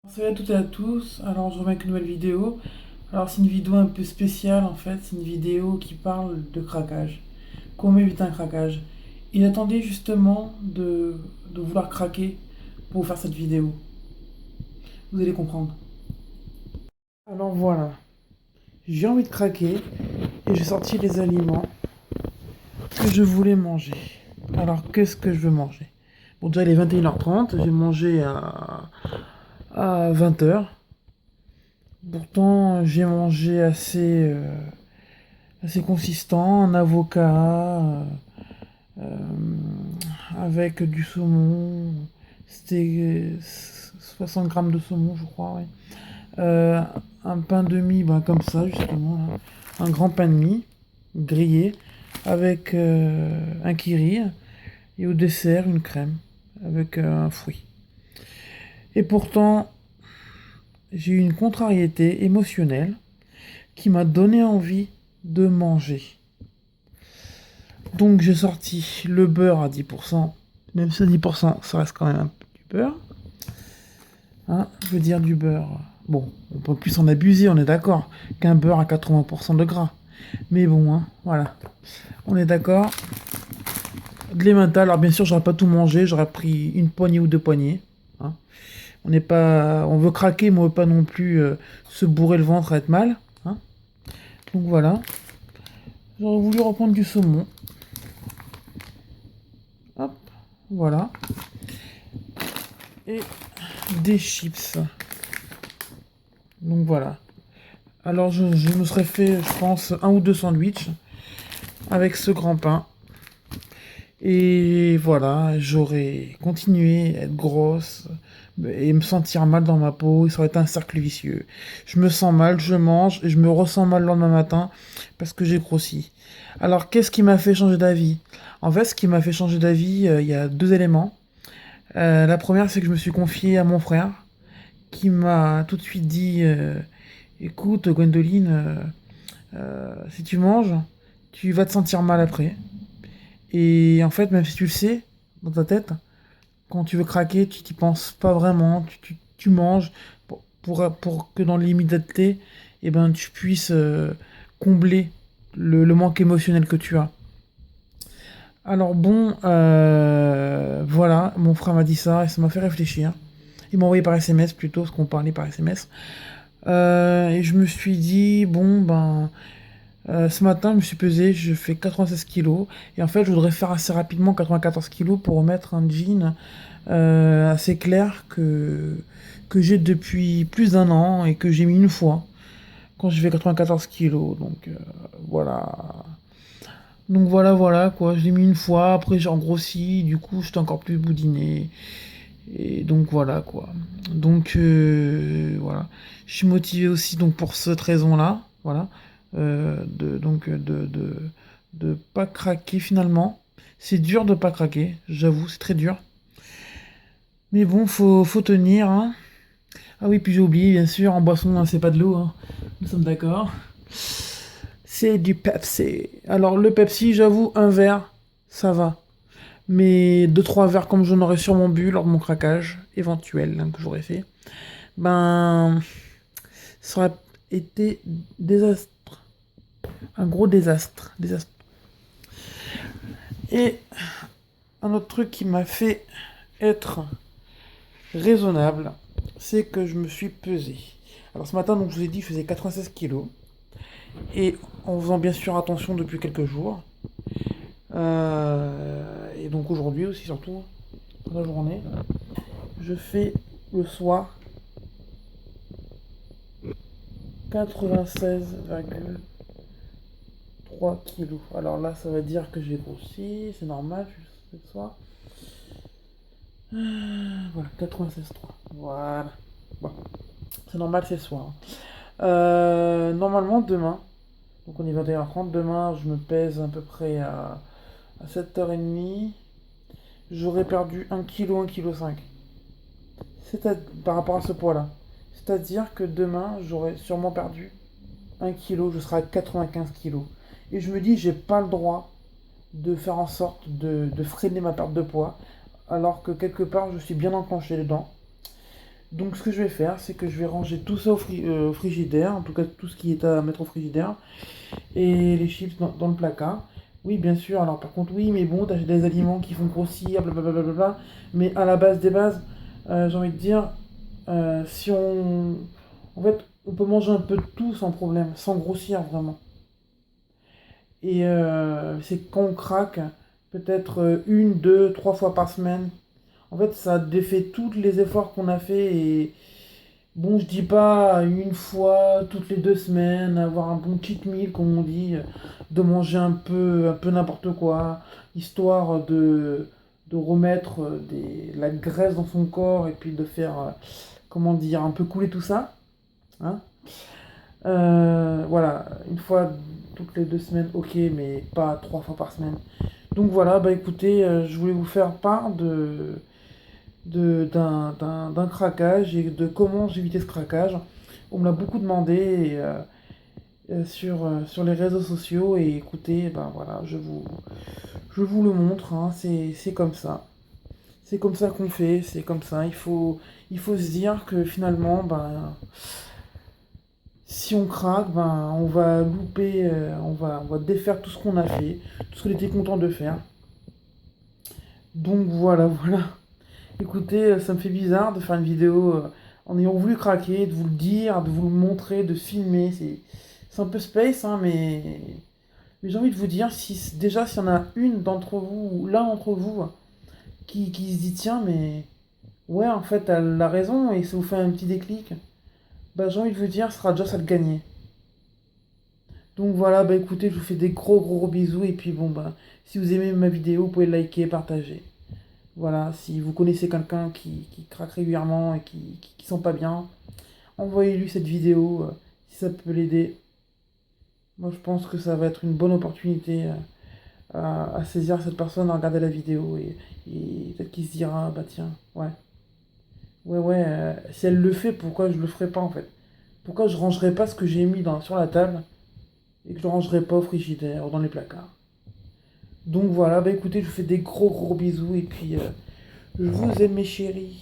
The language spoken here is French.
Salut à toutes et à tous, alors je reviens avec une nouvelle vidéo. Alors c'est une vidéo un peu spéciale en fait, c'est une vidéo qui parle de craquage. Comment éviter un craquage. Il attendait justement de vouloir craquer pour faire cette vidéo. Vous allez comprendre. Alors voilà, j'ai envie de craquer et j'ai sorti les aliments que je voulais manger. Alors qu'est-ce que je veux manger? Bon déjà il est 21h30, j'ai mangé à 20h. Pourtant j'ai mangé assez consistant, un avocat euh, avec du saumon. C'était 60 grammes de saumon, je crois. Ouais. Euh, un pain de mie, ben, comme ça, justement. Là. Un grand pain de mie grillé avec un kiri et au dessert une crème avec un fruit. Et pourtant, j'ai eu une contrariété émotionnelle qui m'a donné envie de manger. Donc j'ai sorti le beurre à 10%, même si à 10%, ça reste quand même un peu du beurre. Hein, je veux dire du beurre. Bon, on peut plus en abuser, on est d'accord, qu'un beurre à 80% de gras. Mais bon, hein, voilà. On est d'accord. De l'emmental, alors bien sûr, j'aurais pas tout mangé, j'aurais pris une poignée ou deux poignées. Hein. On n'est pas, on veut craquer, mais on veut pas non plus se bourrer le ventre à être mal. Hein. Donc voilà. J'aurais voulu reprendre du saumon. Hop, voilà. Et des chips. Donc voilà. Alors je me serais fait, je pense, un ou deux sandwichs avec ce grand pain. Et voilà, j'aurais continué à être grosse et me sentir mal dans ma peau. Et ça aurait été un cercle vicieux. Je me sens mal, je mange et je me ressens mal le lendemain matin parce que j'ai grossi. Alors qu'est-ce qui m'a fait changer d'avis? En fait, ce qui m'a fait changer d'avis, il y a deux éléments. La première, c'est que je me suis confié à mon frère qui m'a tout de suite dit écoute, Gwendoline, si tu manges, tu vas te sentir mal après. Et en fait, même si tu le sais, dans ta tête, quand tu veux craquer, tu t'y penses pas vraiment. Tu manges pour que dans l'immédiateté, eh ben, tu puisses combler le manque émotionnel que tu as. Alors bon, voilà, mon frère m'a dit ça et ça m'a fait réfléchir. Il m'a envoyé par SMS plutôt, parce qu'on parlait par SMS. Et je me suis dit, bon, ben, ce matin, je me suis pesé, je fais 96 kilos. Et en fait, je voudrais faire assez rapidement 94 kilos pour remettre un jean assez clair que j'ai depuis plus d'un an et que j'ai mis une fois quand j'ai fait 94 kilos. Donc voilà. Donc voilà quoi. Je l'ai mis une fois, après j'ai engrossi, du coup j'étais encore plus boudiné. Et donc voilà quoi. Donc voilà. Je suis motivé aussi donc pour cette raison-là. Voilà. De pas craquer finalement. C'est dur de pas craquer, j'avoue, c'est très dur. Mais bon, faut tenir, hein. Ah oui, puis j'ai oublié, bien sûr, en boisson, hein, c'est pas de l'eau, hein. Nous sommes d'accord. C'est du Pepsi. Alors le Pepsi, j'avoue, un verre, ça va. Mais deux trois verres comme j'en aurais sûrement bu lors de mon craquage éventuel hein, que j'aurais fait, ben ça aurait été désastre. Un gros désastre. Désastre. Et un autre truc qui m'a fait être raisonnable, c'est que je me suis pesé. Alors ce matin, donc, je vous ai dit, je faisais 96 kilos. Et en faisant bien sûr attention depuis quelques jours. Et donc aujourd'hui aussi, surtout, dans la journée, je fais le soir 96,3 kilos. Alors là, ça va dire que j'ai grossi, c'est normal, je fais le soir. Voilà, 96,3. Voilà. Bon, c'est normal, c'est le soir. Normalement, demain, donc on est 21h30, demain, je me pèse à peu près à 7h30. J'aurais perdu 1 kg, 1,5 kg. Par rapport à ce poids-là. C'est-à-dire que demain, j'aurais sûrement perdu 1 kg, je serai à 95 kilos. Et je me dis, j'ai pas le droit de faire en sorte de freiner ma perte de poids, alors que quelque part, je suis bien enclenché dedans. Donc ce que je vais faire, c'est que je vais ranger tout ça au frigidaire, en tout cas tout ce qui est à mettre au frigidaire, et les chips dans le placard. Oui, bien sûr, alors par contre, oui, mais bon, t'achètes des aliments qui font grossir, blablabla, mais à la base des bases, j'ai envie de dire, si on... En fait, on peut manger un peu de tout sans problème, sans grossir vraiment. Et c'est quand on craque, peut-être une, deux, trois fois par semaine. En fait, ça défait tous les efforts qu'on a fait. Et bon, je dis pas une fois toutes les 2 semaines, avoir un bon cheat meal, comme on dit, de manger un peu n'importe quoi, histoire de remettre la graisse dans son corps et puis de faire, comment dire, un peu couler tout ça. Hein. Voilà, une fois toutes les 2 semaines, ok, mais pas 3 fois par semaine. Donc voilà, bah écoutez, je voulais vous faire part d'un craquage et de comment j'évitais ce craquage. On me l'a beaucoup demandé sur les réseaux sociaux et écoutez, ben voilà, je vous le montre, hein, c'est comme ça. C'est comme ça qu'on fait, c'est comme ça. Il faut se dire que finalement, ben, si on craque, ben, on va louper, on va défaire tout ce qu'on a fait, tout ce qu'on était content de faire. Donc voilà, voilà. Écoutez, ça me fait bizarre de faire une vidéo en ayant voulu craquer, de vous le dire, de vous le montrer, de filmer. C'est un peu space, hein, mais j'ai envie de vous dire, si, déjà, s'il y en a une d'entre vous, ou l'un d'entre vous, qui se dit, tiens, mais ouais, en fait, elle a raison, et ça vous fait un petit déclic, bah j'ai envie de vous dire, ce sera déjà ça de gagner. Donc voilà, bah écoutez, je vous fais des gros gros gros bisous, et puis bon, bah, si vous aimez ma vidéo, vous pouvez liker, partager. Voilà, si vous connaissez quelqu'un qui craque régulièrement et qui sent pas bien, envoyez-lui cette vidéo si ça peut l'aider. Moi, je pense que ça va être une bonne opportunité à saisir cette personne à regarder la vidéo et peut-être qu'il se dira, bah tiens, ouais, ouais, si elle le fait, pourquoi je le ferais pas en fait? Pourquoi je rangerais pas ce que j'ai mis sur la table et que je le rangerais pas au frigidaire ou dans les placards? Donc voilà, bah écoutez, je vous fais des gros gros bisous et puis je vous aime mes chéris.